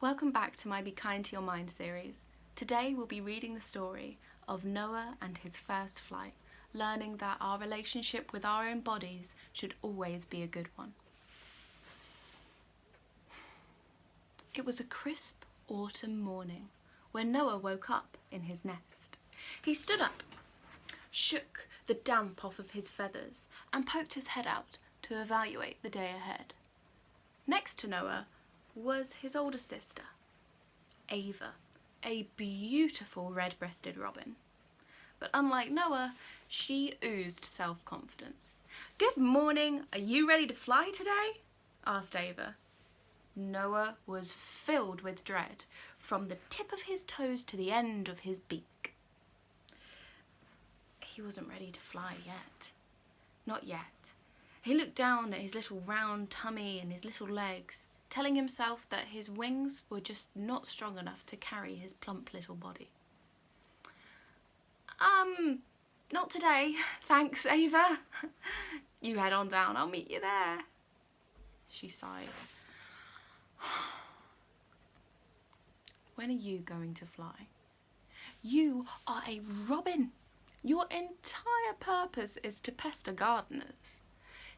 Welcome back to my Be Kind to Your Mind series. Today we'll be reading the story of Noah and his first flight, learning that our relationship with our own bodies should always be a good one. It was a crisp autumn morning when Noah woke up in his nest. He stood up, shook the damp off of his feathers, and poked his head out to evaluate the day ahead. Next to Noah was his older sister, Ava, a beautiful red-breasted robin. But unlike Noah, she oozed self-confidence. "Good morning, are you ready to fly today?" asked Ava. Noah was filled with dread from the tip of his toes to the end of his beak. He wasn't ready to fly yet. Not yet. He looked down at his little round tummy and his little legs, telling himself that his wings were just not strong enough to carry his plump little body. Not today, thanks, Ava. You head on down, I'll meet you there," she sighed. When are you going to fly? You are a robin. Your entire purpose is to pester gardeners,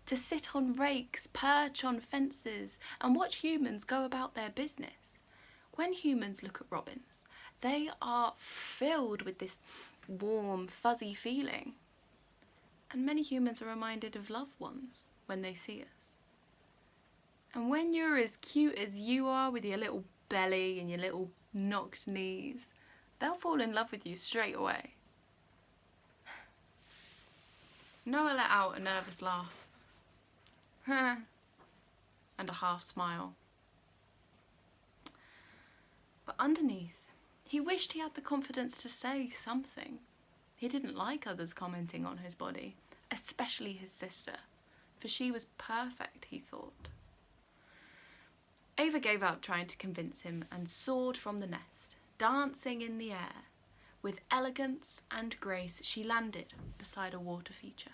to sit on rakes, perch on fences, and watch humans go about their business. When humans look at robins, they are filled with this warm, fuzzy feeling. And many humans are reminded of loved ones when they see us. And when you're as cute as you are with your little belly and your little knocked knees, they'll fall in love with you straight away. Noah let out a nervous laugh. And a half smile. But underneath, he wished he had the confidence to say something. He didn't like others commenting on his body, especially his sister, for she was perfect, he thought. Ava gave up trying to convince him and soared from the nest, dancing in the air. With elegance and grace, she landed beside a water feature.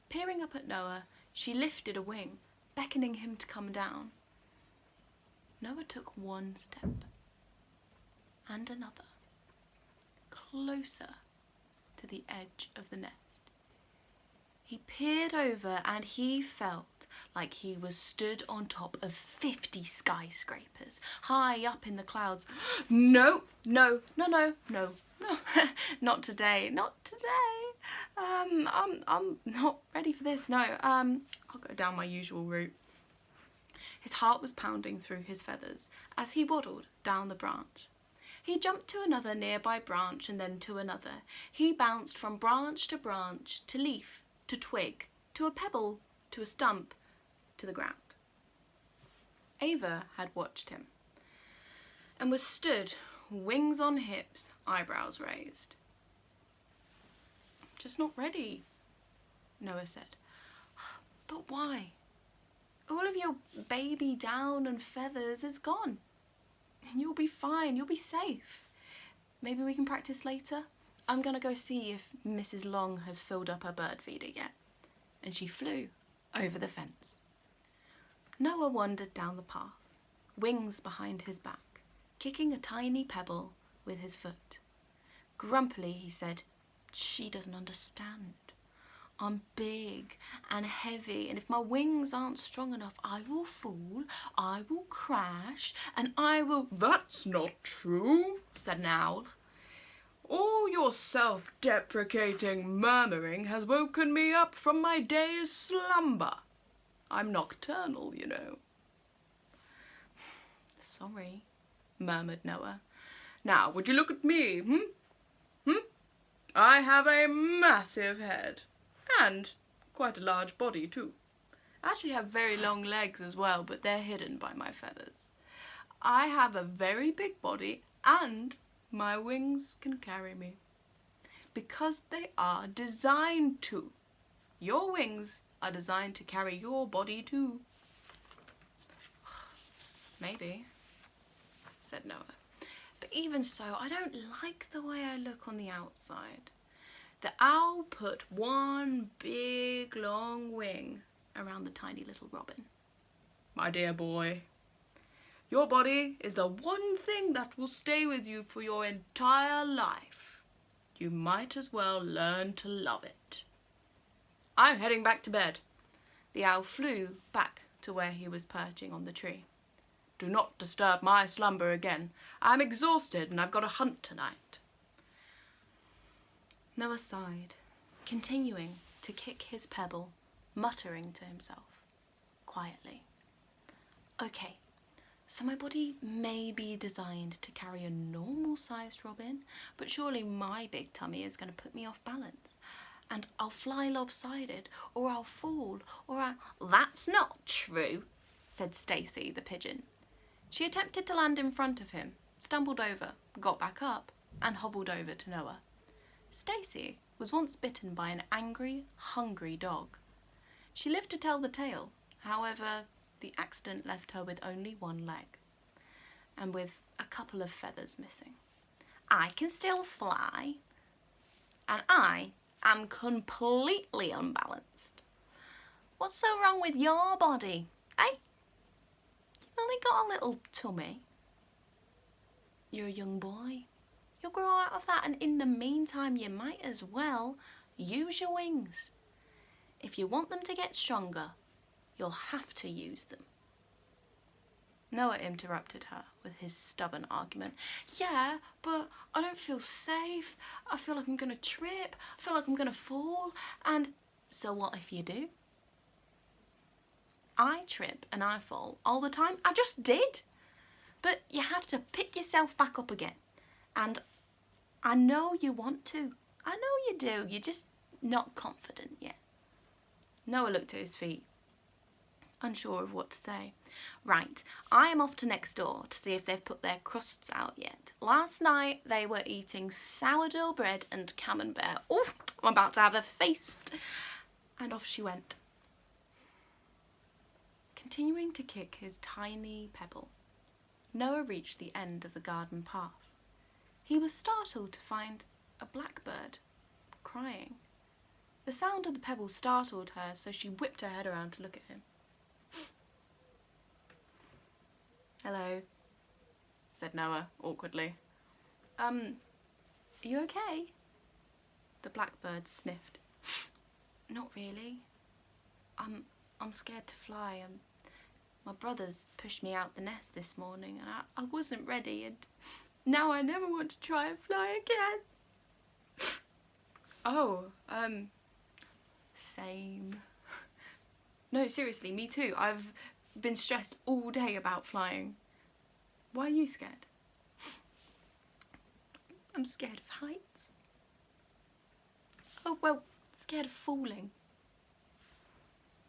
Peering up at Noah, she lifted a wing, beckoning him to come down. Noah took one step, and another, closer to the edge of the nest. He peered over and he felt like he was stood on top of 50 skyscrapers, high up in the clouds. No, not today, not today. I'm not ready for this, no. I'll go down my usual route. His heart was pounding through his feathers as he waddled down the branch. He jumped to another nearby branch and then to another. He bounced from branch, to leaf, to twig, to a pebble, to a stump, to the ground. Ava had watched him and was stood, wings on hips, eyebrows raised. "Just not ready," Noah said. "But why? All of your baby down and feathers is gone. You'll be fine, you'll be safe. Maybe we can practice later? I'm gonna go see if Mrs. Long has filled up her bird feeder yet." And she flew over the fence. Noah wandered down the path, wings behind his back, kicking a tiny pebble with his foot. Grumpily he said, "She doesn't understand. I'm big and heavy, and if my wings aren't strong enough, I will fall, I will crash, and I will—" "That's not true," said an owl. "All your self-deprecating murmuring has woken me up from my day's slumber. I'm nocturnal, you know." "Sorry," murmured Noah. "Now, would you look at me, I have a massive head, and quite a large body too. I actually have very long legs as well, but they're hidden by my feathers. I have a very big body, and my wings can carry me. Because they are designed to. Your wings are designed to carry your body too." "Maybe," said Noah. "But even so, I don't like the way I look on the outside." The owl put one big long wing around the tiny little robin. "My dear boy, Your body is the one thing that will stay with you for your entire life. You might as well learn to love it. I'm heading back to bed. The owl flew back to where he was perching on the tree. Do not disturb my slumber again. I'm exhausted and I've got a hunt tonight. Noah sighed, continuing to kick his pebble, muttering to himself, quietly. Okay, so my body may be designed to carry a normal-sized robin, but surely my big tummy is going to put me off balance. And I'll fly lopsided, or I'll fall, or I'll... That's not true, said Stacy the pigeon. She attempted to land in front of him, stumbled over, got back up, and hobbled over to Noah. Stacy was once bitten by an angry, hungry dog. She lived to tell the tale. However, the accident left her with only one leg, and with a couple of feathers missing. I can still fly, and I am completely unbalanced. What's so wrong with your body, eh? You've only got a little tummy. You're a young boy. You'll grow out of that, and in the meantime you might as well use your wings. If you want them to get stronger, you'll have to use them. Noah interrupted her with his stubborn argument. Yeah, but I don't feel safe. I feel like I'm going to trip. I feel like I'm going to fall. And so what if you do? I trip and I fall all the time. I just did. But you have to pick yourself back up again. And I know you want to. I know you do. You're just not confident yet. Noah looked at his feet, unsure of what to say. Right, I am off to next door to see if they've put their crusts out yet. Last night they were eating sourdough bread and camembert. Oh, I'm about to have a feast. And off she went, continuing to kick his tiny pebble. Noah reached the end of the garden path. He was startled to find a blackbird crying. The sound of the pebble startled her, so she whipped her head around to look at him. Hello, said Noah awkwardly. Are you okay? The blackbird sniffed. Not really. I'm scared to fly. My brothers pushed me out the nest this morning and I wasn't ready, and now I never want to try and fly again. Oh, same. No, seriously, me too. I've been stressed all day about flying. Why are you scared? I'm scared of heights. Oh, well, scared of falling.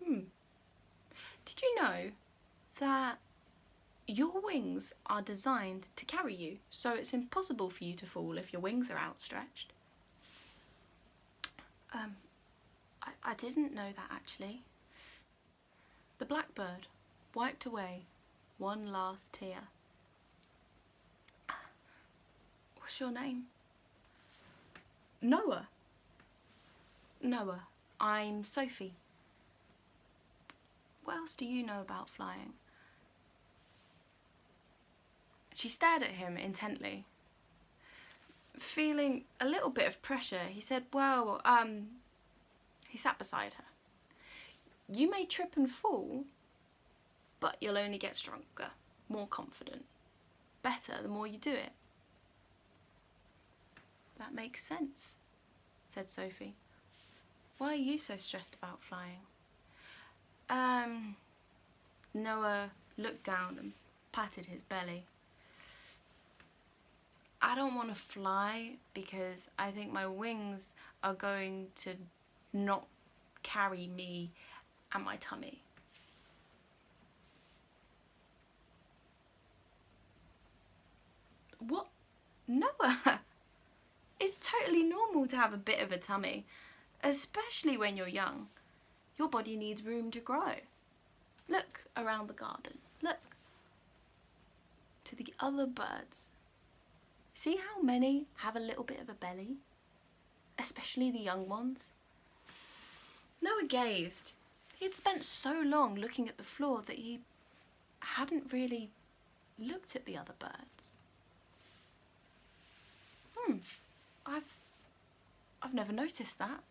Did you know that your wings are designed to carry you, so it's impossible for you to fall if your wings are outstretched? I didn't know that, actually. The blackbird wiped away one last tear. What's your name? Noah. Noah, I'm Sophie. What else do you know about flying? She stared at him intently. Feeling a little bit of pressure, he said, well, he sat beside her. You may trip and fall, but you'll only get stronger, more confident, better the more you do it. That makes sense, said Sophie. Why are you so stressed about flying? Noah looked down and patted his belly. I don't want to fly because I think my wings are going to not carry me and my tummy. What? Noah! It's totally normal to have a bit of a tummy, especially when you're young. Your body needs room to grow. Look around the garden. Look to the other birds. See how many have a little bit of a belly? Especially the young ones. Noah gazed. He had spent so long looking at the floor that he hadn't really looked at the other birds. I've never noticed that.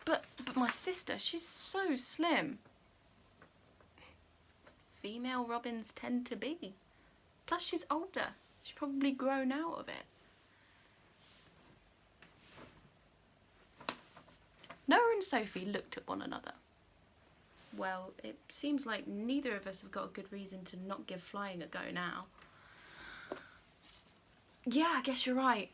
But my sister, she's so slim. Female robins tend to be. Plus she's older. She's probably grown out of it. Noah and Sophie looked at one another. Well, it seems like neither of us have got a good reason to not give flying a go now. Yeah, I guess you're right.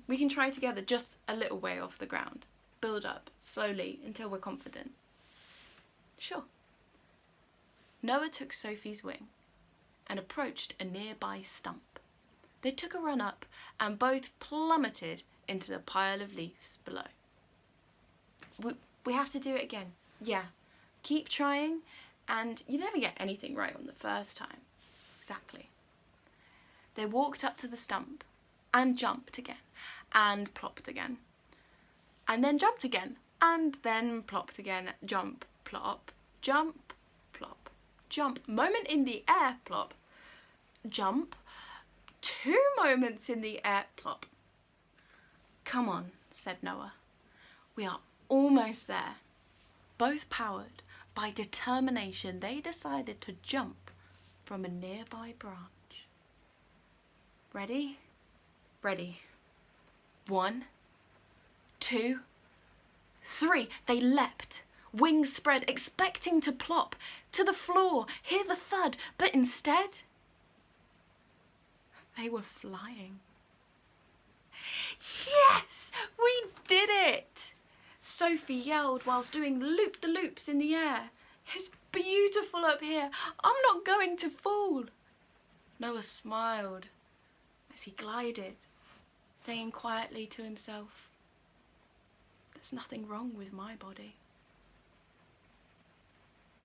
We can try together just a little way off the ground. Build up, slowly, until we're confident. Sure. Noah took Sophie's wing and approached a nearby stump. They took a run up and both plummeted into the pile of leaves below. We have to do it again. Yeah. Keep trying, and you never get anything right on the first time. Exactly. They walked up to the stump and jumped again and plopped again. And then jumped again and then plopped again. Jump, plop, jump, plop, jump. Moment in the air, plop, jump. 2 moments in the air, plop. Come on, said Noah. We are almost there. Both powered by determination, they decided to jump from a nearby branch. Ready? Ready. 1, 2, 3. They leapt, wings spread, expecting to plop to the floor, hear the thud, but instead, they were flying. Yes, we did it! Sophie yelled whilst doing loop-the-loops in the air. It's beautiful up here. I'm not going to fall. Noah smiled as he glided, saying quietly to himself, there's nothing wrong with my body.